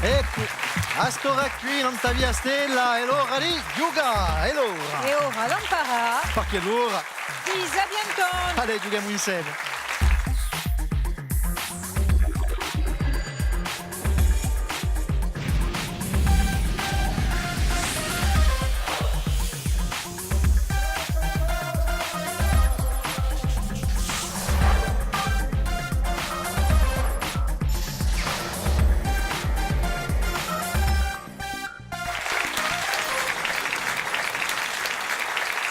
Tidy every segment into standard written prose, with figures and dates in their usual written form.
Ecco, a stora qui non ta via stella è l'ora di giocare, è l'ora. E ora non farà Perché l'ora? Isabianton. Allez, giochiamo insieme.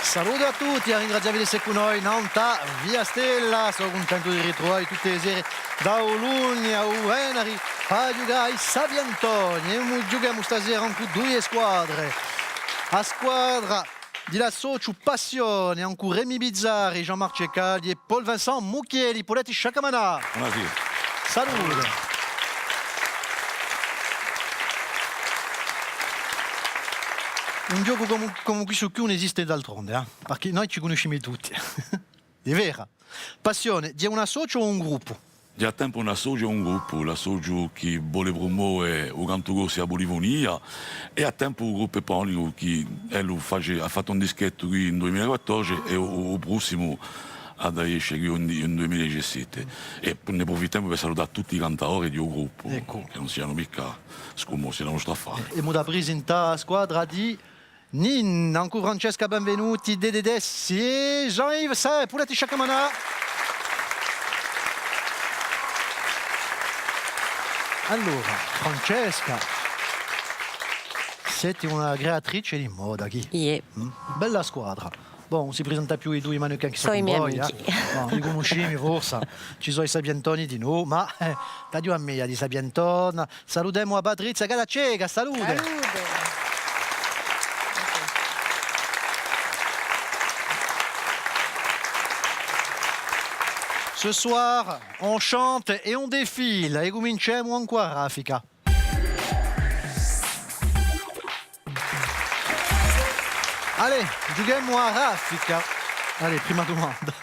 Saluto a tutti, ringraziamo di essere con noi, Nanta, via Stella, sono contento di ritrovare tutte le sere da Olugna a Venari a giocare a Sabiantoni e giochiamo stasera con due squadre, a squadra di la Socio Passione, ancora Remy Bizzarri, Jean-Marc Cecaldi e Paul Vincent Mucchieli, Poletti Sciacamana. Buonasera. Saluto. Un gioco come questo qui non esiste d'altronde, perché noi ci conosciamo tutti. È vero. Passione, di una socio o un gruppo? Di a tempo una socio e un gruppo, la socio che vuole promuovere il canto corsi a Bolivonia e a tempo un gruppo eponico che ha fatto un dischetto qui in 2014 e il prossimo ad esce qui in 2017. E ne approfittiamo per salutare tutti i cantatori di un gruppo, ecco, che non siano mica scomossi la nostra affare. E mi da presentare la squadra di Nin, ancora Francesca benvenuti, Dededessi e Jean-Yves Sai, Poletti Sciacamana. Allora, Francesca, siete una creatrice di moda, chi? Yeah. Bella squadra. Bon, non si presenta più i due mannequin che sono i miei voi, amici. No, li conosciamo forse, ci sono i Sabiantoni di noi, ma da Dio a me di Sabianton. Salutiamo a Patrizia Cadacega, salute. Salute. Ce soir, on chante et on défile. E cominciamo ancora a raffica. Allez, giochiamo a raffica. Allez, prima domanda.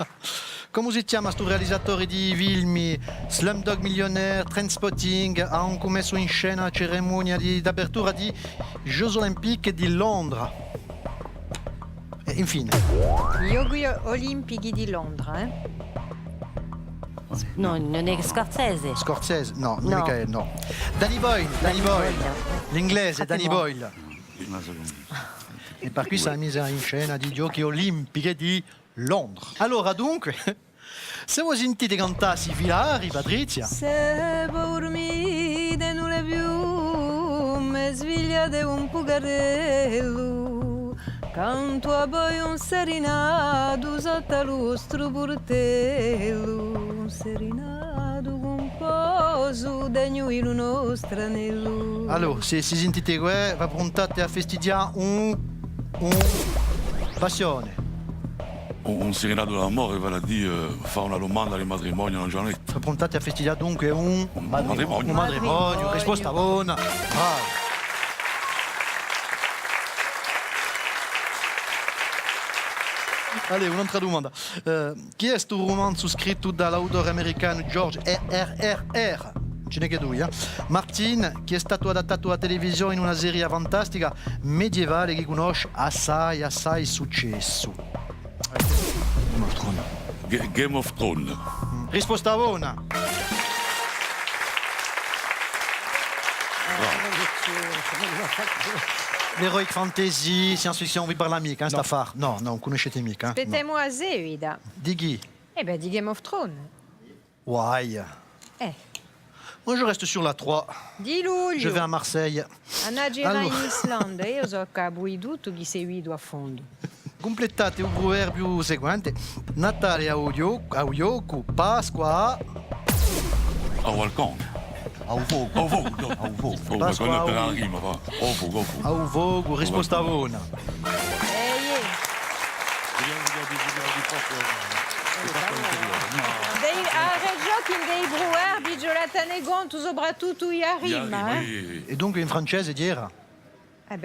Come si chiama sto realizzatore di film Slumdog Millionaire, Trainspotting, ha anche messo in scena la cerimonia d'apertura di Jeux Olympiques di Londra. E infine. Gli Giochi Olimpici di Londra, No, non è Scorsese. Scorsese? No, non No. Michael, no. Danny Boyle, Danny Boyle. L'inglese, Danny Boyle. E per cui si è messa in scena di Giochi Olimpici di Londra. Allora, dunque, se voi sentite cantare filari, Patrizia. Se dormite nulle più, me svegliate un pucarello, canto a voi un serinato sotto al vostro portello, un serinato composto degno in uno stranello. Allora, se si sentite qua, va prontate a festeggiare un passione. Un serenato dell'amore, vale a dire fare una domanda di matrimonio a una giornata. Va prontate a festeggiare dunque un matrimonio. Un matrimonio, risposta buona. Bravo. Allez, un'altra domanda. Chi è questo romanzo scritto dall'autore americano George R.R.R.? Ce n'è che due, Martin, che è stato adattato alla televisione in una serie fantastica medievale che conosce assai successo. Game of Thrones. Risposta buona. L'heroic fantasy, science-fiction, vi parla mica, sta affare? No, non conoscete mica. Aspettiamo a Zevida. Di chi? Di Game of Thrones. Why? Moi, je reste sur la 3. Di luglio. Je vais à Marseille. Annaggerà Allora. in Islanda. Io so che ha buiduto chi seguito a fondo. Completate il proverbio seguente. Natale a Uyoku, Pasqua A Walcon. a Uvogo. Oh, vogo. Oh, ma Pasqua quello per a la rima, va. Oh, vogo. A Uvogo, risposta buona. A Reggio in dei proverbi, Giolatanegon, tu soprattutto i rima. E dunque in francese di era?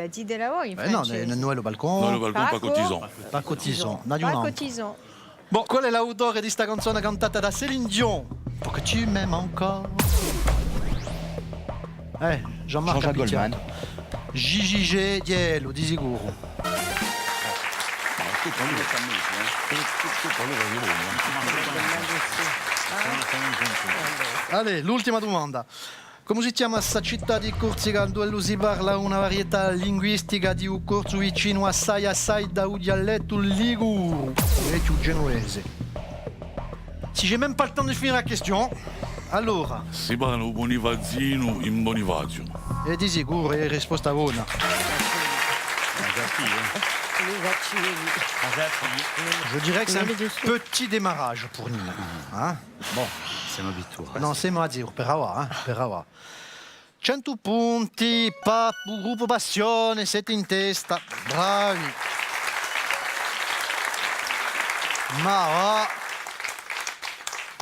Di della voi in No, francese. noi lo balcon. Noi lo balcon pas Paco. cotisant. Pas cotisant. Pas N'adieu non. cotisant. Bon, qual è l'autore di sta canzone cantata da Céline Dion? Pour que tu m'aimes encore. Jean-Marc Jean-Jacques Abitian. Goldman. JJG Diello di sicuro. Allez, l'ultima domanda. Come si chiama questa città di Corsica dove si parla una varietà linguistica di un corso vicino assai da un dialetto ligure e più genovese? Si j'ai même pas le temps de finire la question, allora, Si parla Bonivazzino in Bonivazio. è di sicuro è risposta buona. Je dirais que c'est un petit démarrage pour nous. Hein? Bon. Siamo abituati. Non siamo a zero, per ora, per ora. 100 punti, gruppo passione, siete in testa, bravi. Ma ora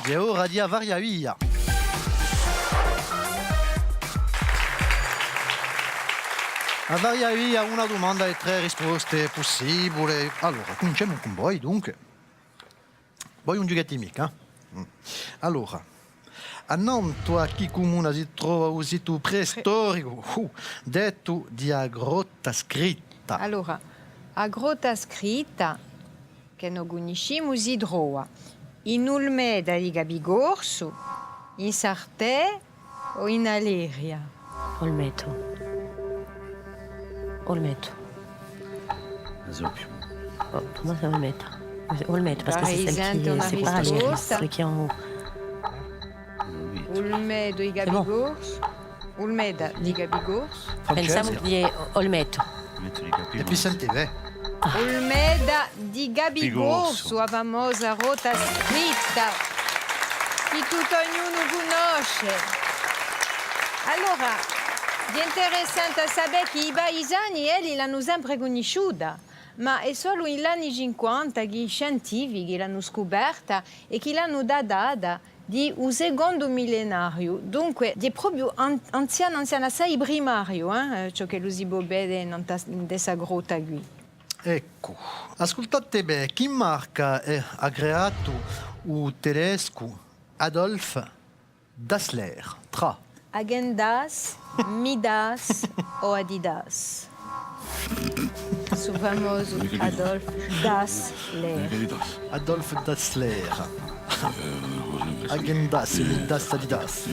è ora di avvaria via. Avvaria via una domanda e 3 risposte possibili. Allora, cominciamo con voi, dunque. Voi un giochetto mica. Allora, a Nanto, a che comune si trova un sito preistorico detto di a grotta scritta? Allora, a grotta scritta, che noi conosciamo, si trova in Olmeda di Gabigorso, in Sartè o in Aleria? Olmeto. Oh, pour moi, c'est Olmeto, parce que c'est celle qui est séparée, celui qui est en haut. Olmedo di Gabigorso. Olmeda di Gabigorso. Pensavo di Olmeto. E più sentite, Olmeda di Gabigorso, la famosa rotta scritta che tutto ognuno conosce. Allora, è interessante sapere che i paesani l'hanno sempre conosciuta, ma è solo negli anni 50 che i scientifici l'hanno scoperta e che l'hanno data di un secondo millenario. Dunque, è proprio anziana, assai primario, ciò che lo si può vedere in questa grotta qui. ecco, ascoltate bene, chi marca ha creato il tedesco Adolf Dassler? Tra Agendas, Midas o Adidas? Su famoso Adolf Dassler. Adolf Dassler. Agendas, Midas, Adidas.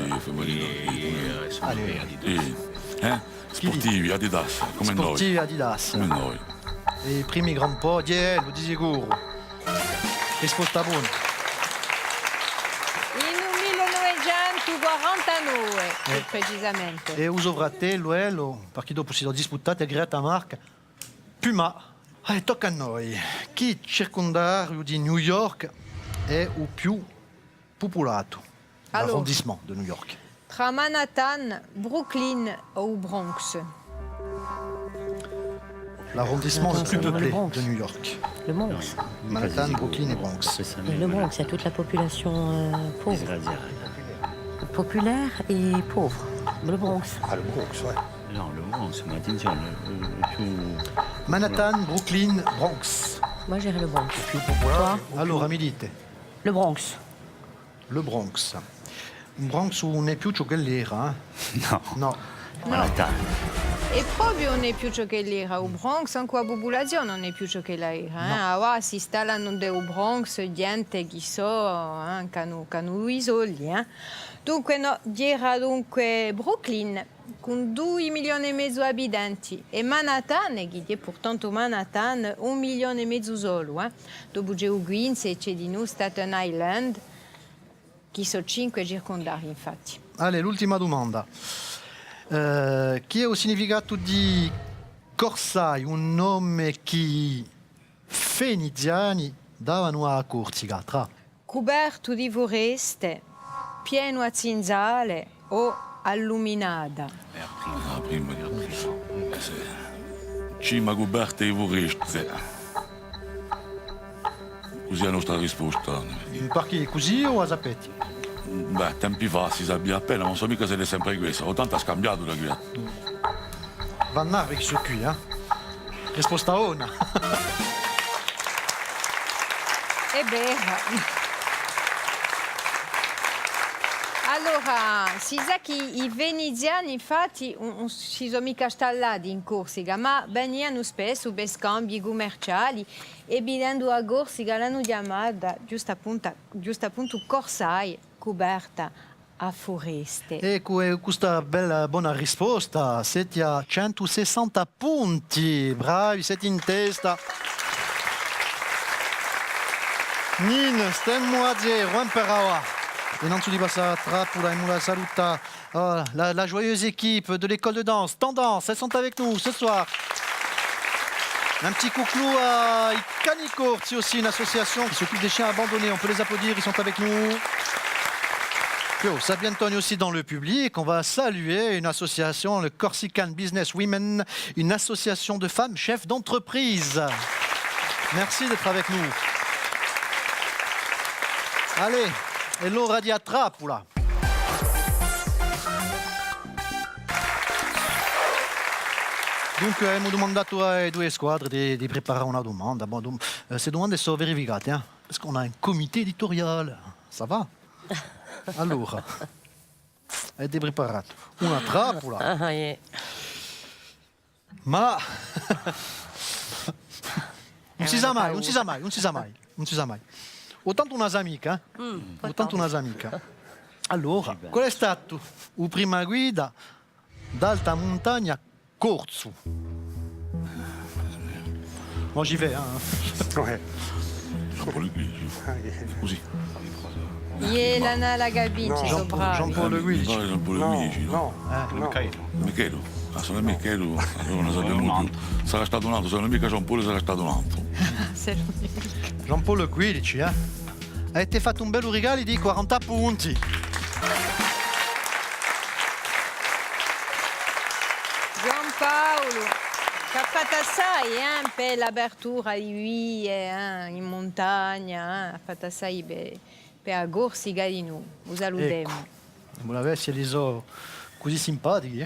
Sportivi, Adidas, come Sportivi noi. Adidas. Come noi. E i primi Grand Prix lo di sicuro. Risposta buona. In 1949, più precisamente. E uso fratello, perché dopo si sono disputate Greta Marca. Puma. Tocca a noi. Chi circondario di New York è il più popolato? Allora. L'arrondissement di New York. Tra Manhattan, Brooklyn ou Bronx? L'arrondissement le plus Attends, peuplé le Bronx. de New York. Le Bronx. Manhattan, Brooklyn et Bronx. Et le Bronx, il y a toute la population pauvre. Populaire et pauvre. Le Bronx. Ah, le Bronx, ouais. No, lo Bronx, ma attenzione, più... Manhattan, Brooklyn, Bronx. Moi, j'irais le Bronx. Toi? Allora, mi dite. Le Bronx. Le Bronx. Un Bronx non è più ciò che l'era, No, No. Manhattan. E proprio non è più ciò che l'era. Il Bronx, anche la popolazione non è più ciò che l'era. Ora si installano nel Bronx gente che che hanno i soldi. Dunque, no, era dunque Brooklyn con 2 milioni e mezzo di abitanti e Manhattan, che è portanto Manhattan, 1 milione e mezzo solo. Dopo c'è Queens e c'è di noi Staten Island, che sono 5 circondari, infatti. Allez, l'ultima domanda. Chi è il significato di Corsai, un nome che i feniziani davano a Corsica? Tra Coperto di foreste, pieno a zinzale o alluminata? Prima. Cima coperta e voreste. Così è la nostra risposta. perché così o a Zapetti? Beh, tempi fa si sapeva appena, non so mica se è sempre questa. O tanto ha scambiato la creatura. Van Narvik su qui, Risposta ona. È vera. Allora, si sa che i veneziani infatti non si sono mica installati in Corsica, ma venivano spesso per scambi commerciali e venendo a Corsica l'hanno chiamata giusto appunto Corsair, coperta a foreste. E questa bella buona risposta, siete a 160 punti, bravi, siete in testa. Nin, stiamo a 0, per ora. Innanzitutto di passare a Trappola, et la saluta la joyeuse équipe de l'école de danse, Tendance, elles sont avec nous ce soir. Un petit coucou à Icanico, c'est aussi une association qui s'occupe des chiens abandonnés, on peut les applaudir, ils sont avec nous. Puis Sabiantoni aussi dans le public, on va saluer une association, le Corsican Business Women, une association de femmes chefs d'entreprise. Merci d'être avec nous. Allez, e l'ora di Trappola. Dunque abbiamo domandato ai due squadre di preparare una domanda. Bon, queste domande sono verificate, parce qu'on a un comité éditorial. Ça va? Allora, avete preparato una trappola? Ah, yeah. Ma non si sa mai, non si sa mai, non si sa mai, non si sa mai. Ho tanto un'amica, ho tanto un'amica. Allora, qual è stato la prima guida d'alta montagna Corso? Bon, j'y vais, Ouais. Jean-Paul Guigi. Così. Jelena la Gabin, ci sono bravi. Jean-Paul Guigi. No, Jean-Paul Guigi, no? No. Michelo. Ah, se non è Michelo, allora non sappiamo più. Sarà stato un altro, se non è mica Jean-Paul sarà stato un altro. Jean-Paul Guigi, avete fatto un bello regalo di 40 punti. Giampaolo, che ha fatto assai per l'apertura di vie in montagna, ha fatto assai per la Corsica di noi. Lo salutiamo. Ecco. Non avessi li so così simpatici.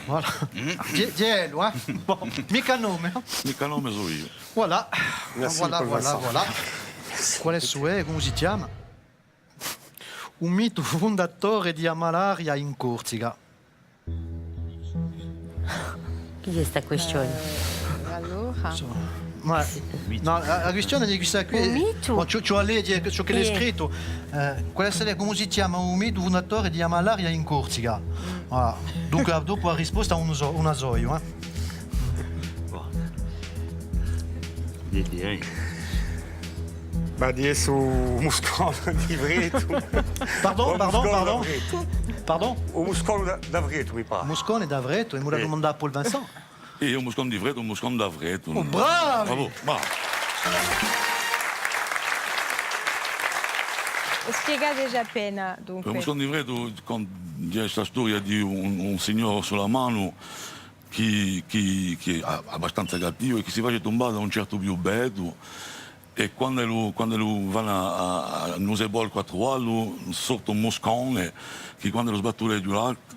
Voilà. Dielo, Bon, mica nome. Mica nome so io. Voilà. Merci, Voilà, Paul voilà, Vincent. voilà. Qual è il suo, come si chiama? Un mito fondatore di malaria in Corsica. Chi è sta questione? Allora, Ma, no, la questione di questa qui. Un mito? Ciò lei ciò che l'è scritto. Qual è come si chiama un mito fondatore di malaria in Corsica? Voilà. Dunque dopo la risposta una zoio. Direi. Badie su muscolo di Vreto. Pardon? O muscolo d'Avreto, mi pare. Moscone d'Avreto, e me l'ha domandato Paul Vincent. E io un muscone di Vreto, un muscone d'Avreto. Oh, bravi! Bravo, bravo. spiegateci appena, Per dunque. un muscone di Vreto, c'è questa storia di un signore sulla mano che è abbastanza cattivo e che si face tombare da un certo più bello. E quando lui va a Nusebol a trovarlo, sotto un moscone, che quando lo sbattore giù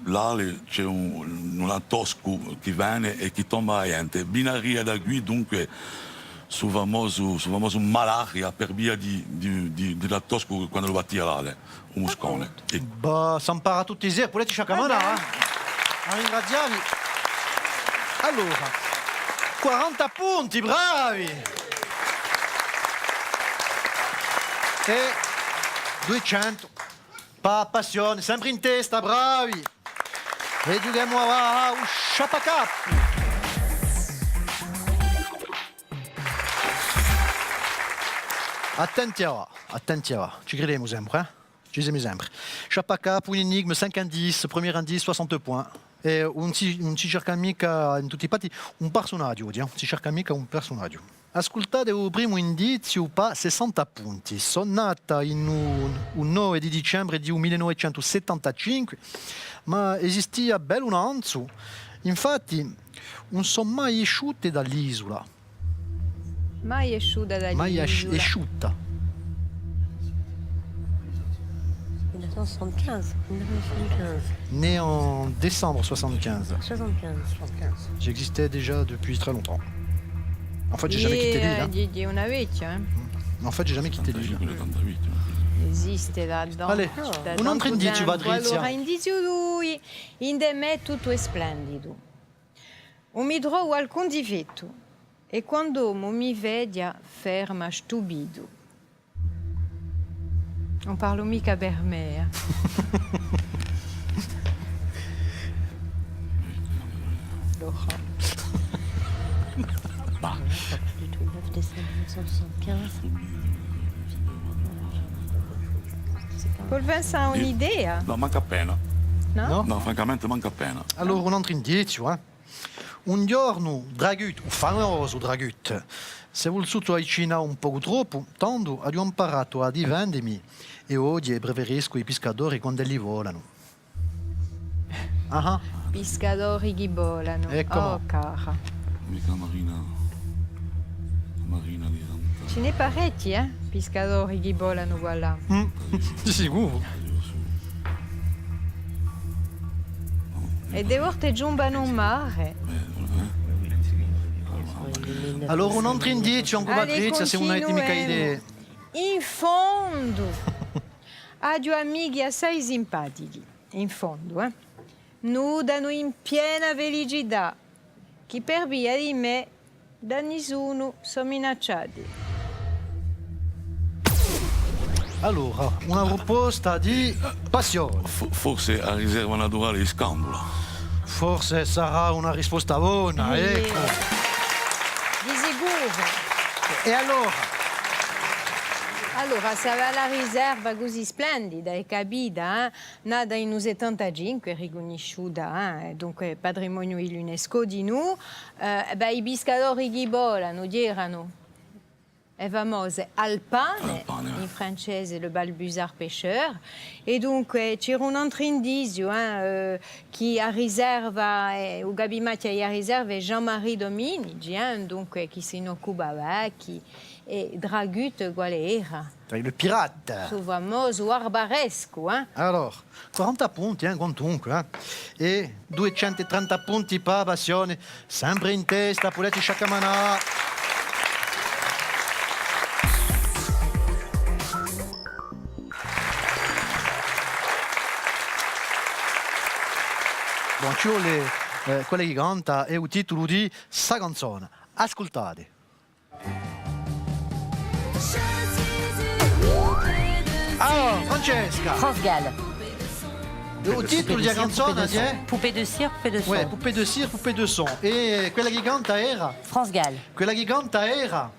l'ale c'è un tosco che viene e che tomba a niente. Binaria da qui, dunque, su famoso malaria per via della tosco quando lo battia l'ale, un moscone. E Bah, si impara tutti i seri, volete sciacamana? A ringraziarvi. Allora, 40 punti, bravi! E 200, passione, sempre in testa, bravi! E giochiamo a un Chapacap! Attenti a ci crediamo sempre, ci siamo sempre. Chapacap, un enigme, 5 indices, premier indice, 60 points. E non si cerca mica in tutti i patti un personaggio, si cerca mica un personaggio. Ascoltate il primo indizio, pa 60 punti. Sono nata in un 9 di dicembre di 1975, ma esisteva bello un anzo. Infatti, non sono mai esciute dall'isola. Mai esciuta dall'isola. Mai esciuta. 1975. 1975. Né en décembre 75. 75. J'existais déjà depuis très longtemps. En fait, j'ai jamais quitté l'île. Di una vecchia, En fait, j'ai jamais quitté l'île. 1988. Esiste là-dedans. Allez, Da un altro tanto indizio, tempo. Patrizia. Allora, indizio lui, in de me tutto è splendido. Mi trovo alcun difetto e quando mi vede ferma stupido. Non parlo mica per me. Laurent. Bah, Du tout, 9 décembre 1975. Paul Vincent ha un'idea? no, manca appena. No? No, francamente manca appena. Allora, un altro indizio, eh. Un giorno Dragut, o famoso Dragut, si è voluto avvicinare un po' troppo, tanto ha imparato a difendermi e oggi preferisco i pescatori quando li volano. Ah, Pescatori che volano. Ecco. Oh, cara. Mica Marina di Santa. Ce n'è parecchi, pescatori che volano, voilà. di sicuro. E de volte giumbano un mare. Allora, un altro indizio, anche Allez, Patrizia, se non avete mica continuiamo. idee. In fondo, ha due amici assai simpatici. In fondo, nudano in piena felicità, che per via di me da nessuno sono minacciati. Allora, una proposta di passione. Forse a riserva naturale di Scandola. Forse sarà una risposta buona, ecco. Di sicuro. E allora? Allora, sarà la riserva così splendida e capita, nata in 75, riconosciuta, dunque patrimonio dell'UNESCO di noi, i pescatori che volano erano è famose Alpane, in francese le balbuzard pêcheur, e dunque c'era un altro indizio che a riserva, o gabimati a riserva è Jean-Marie Dominici, dunque che se ne occupava, e Dragut quale era? Il pirata. Suo famoso arbaresco, Allora, 40 punti, quantunque, e 230 punti per passione, sempre in testa, Puletti Sciaccamanà. Bon, ci vuole quella che canta è il titolo di sa canzone. Ascoltate. Allora, Francesca, France Gall. il titolo della canzone è? Poupée de cire, poupée de son. Ouais, poupée de cire, poupée de son. E quella che canta era? France Gall. Quella che canta era?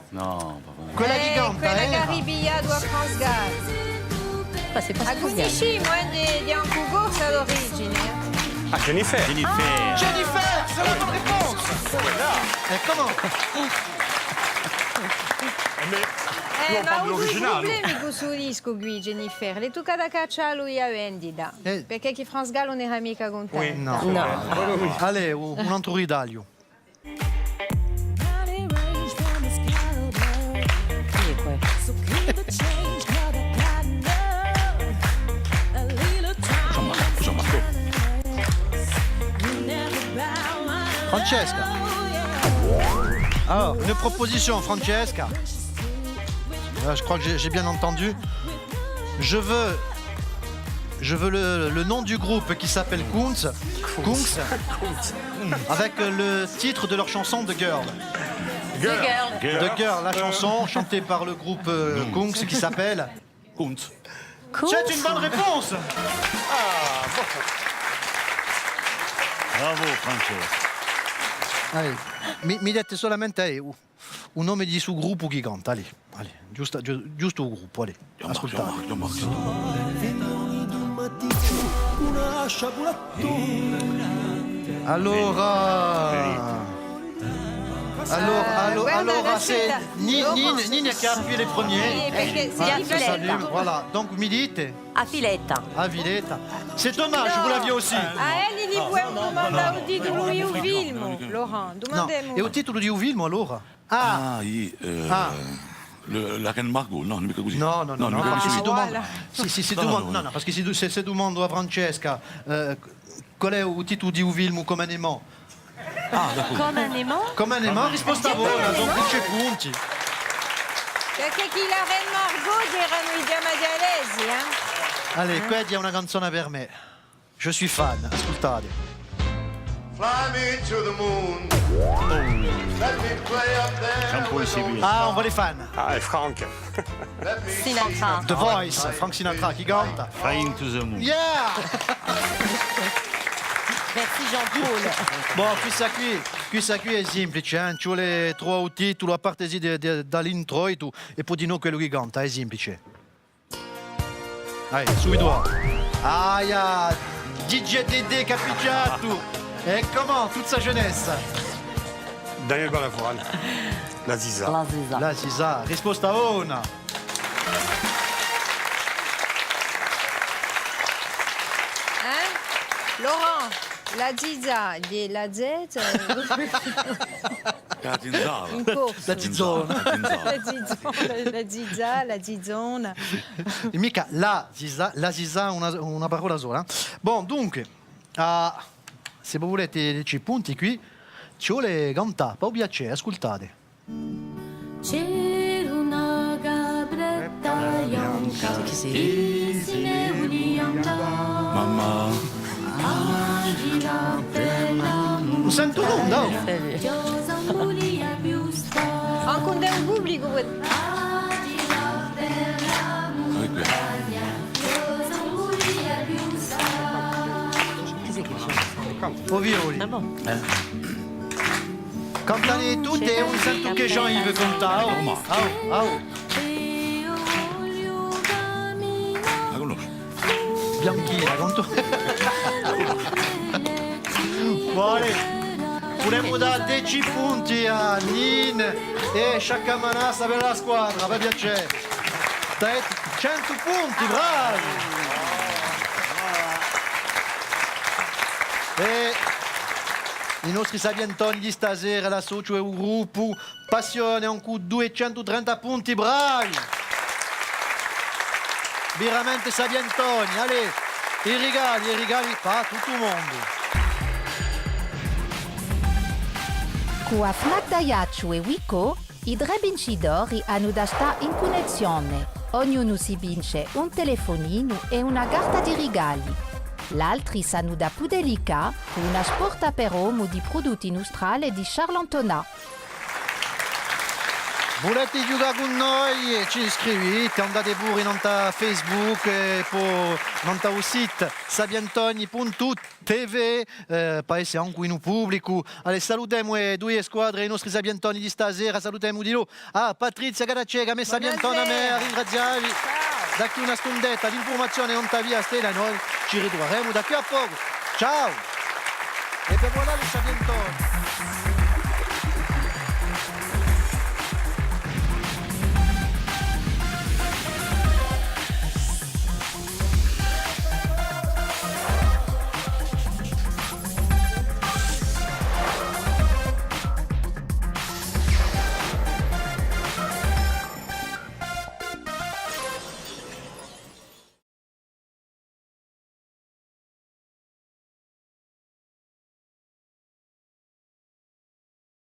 No, papà. Quella che canta quella che era? arriviato a France Gall. Ah, c'est pas A France Gall. Gusticimo, di un concorso d'origine. Ah, Jennifer. Jennifer. Jennifer, c'est la bonne réponse. Et comment? Non, Ma parlo ho due l'originale. problemi con questo disco qui, Jennifer. Le tocca da caccia a lui a vendita. Perché che France Gall non era mica contenta. Oui. No. No. Allez, un altro ridaglio. Chi è questo? Jean-Marc. Francesca. Alors, une proposition, Francesca. Je crois que j'ai bien entendu. Je veux le nom du groupe qui s'appelle Kunz. Kunz. Avec le titre de leur chanson The Girl. The Girl. The Girl, la chanson chantée par le groupe Kunz qui s'appelle. Kuntz. Cool. C'est une bonne réponse. Bravo, Francesco. Allez, mi dite solamente un nome di suo gruppo che canta. Allez, giusto il gruppo, allez, ascoltate. Jean-Marc. Allora, c'est Nina qui a appuyé les premiers. Perché Voilà, si ça s'allume, rifletta. voilà. Donc, mi dite, A Filetta. a Villetta. C'est dommage, vous l'aviez aussi. A Ellie gli puoi domandare il titolo di un film, Laurent. No. Domandiamo. E il titolo di un film, allora? Ah, Ah. la Reine Margot, no, non mica così. No, mica perché così. si domanda. voilà. Si No, domanda. no, No, no. perché se domanda a Francesca qual è il titolo di un film come Nemo. Ah, d'accordo. Come un aimant. Come Nemo, risposta buona, donc 10 punti. Perché chi la Reine Margot erano i Diamadialesi, Allez, questa è una canzone per me. Je suis fan, ascoltate. Fly me to the moon. Let me play up there. Jean-Paul with Sibille. those Ah, on va les fan. Ah, e Frank. Let me Sinatra. The Voice, Frank Sinatra, chi canta? Flying to the moon. Yeah! Merci Jean-Paul. Bon, questa qui è semplice, ci vuole trovare il titolo a parte dall'introito e poi di no quello che canta, è semplice. Dai, subito. Aia, DJ Dédé capicciato. E come, tutta sa jeunesse. Daniel Balavoine. La Ziza. La Ziza. Là si sa, risposta una. Laurent, la Ziza e la Z La Zinzala. in corso. La zizona. La Ziza, la Zizona. E mica la Ziza, una parola sola. Bon, dunque, se voi volete dirci punti qui, ci vuole cantare, per piacere, ascoltate. C'era una gabretta bianca Chi si? che si ne univa Mamma. a girare per la Non sento l'onda, oh. muggiosa mulia più sta Anche un pubblico. a girare per la muggiosa mulia più sta. Chi si dice? O violi. Ah bon? Cantane tutte e non sento che Jean-Yves canta. Oh, oh. E olio cammina La conosco. Bianchina, conto. Vuole. Vorremmo dare 10 punti a Nin e Sciaccamanassa per la squadra, per piacere. Dai, 100 punti, bravi! E i nostri sapientoni di stasera, la socio è un gruppo, passione, un cu 230 punti, bravi! Veramente sapientoni, allez, i regali per tutto il mondo. Cu Afnac Daiacciu e Wico, i tre vincitori hanno da stare in connessione. Ognuno si vince un telefonino e una carta di regali. L'altri sanno da Pudelica con una sporta per uomo di prodotti industriali di Charlantona. Volete giocare con noi? Ci iscrivete, andate pure in nostro Facebook e poi nel sito sabiantoni.tv per essere anche in pubblico. Allora, salutiamo le due squadre, i nostri sabiantoni di stasera, salutiamo di loro. Patrizia Caracega, me sabiantona, me a ringraziarvi. Da qui una stondetta di informazione non via Stella, noi ci ritroveremo da qui a poco. Ciao! E per voilà le sabiantoni.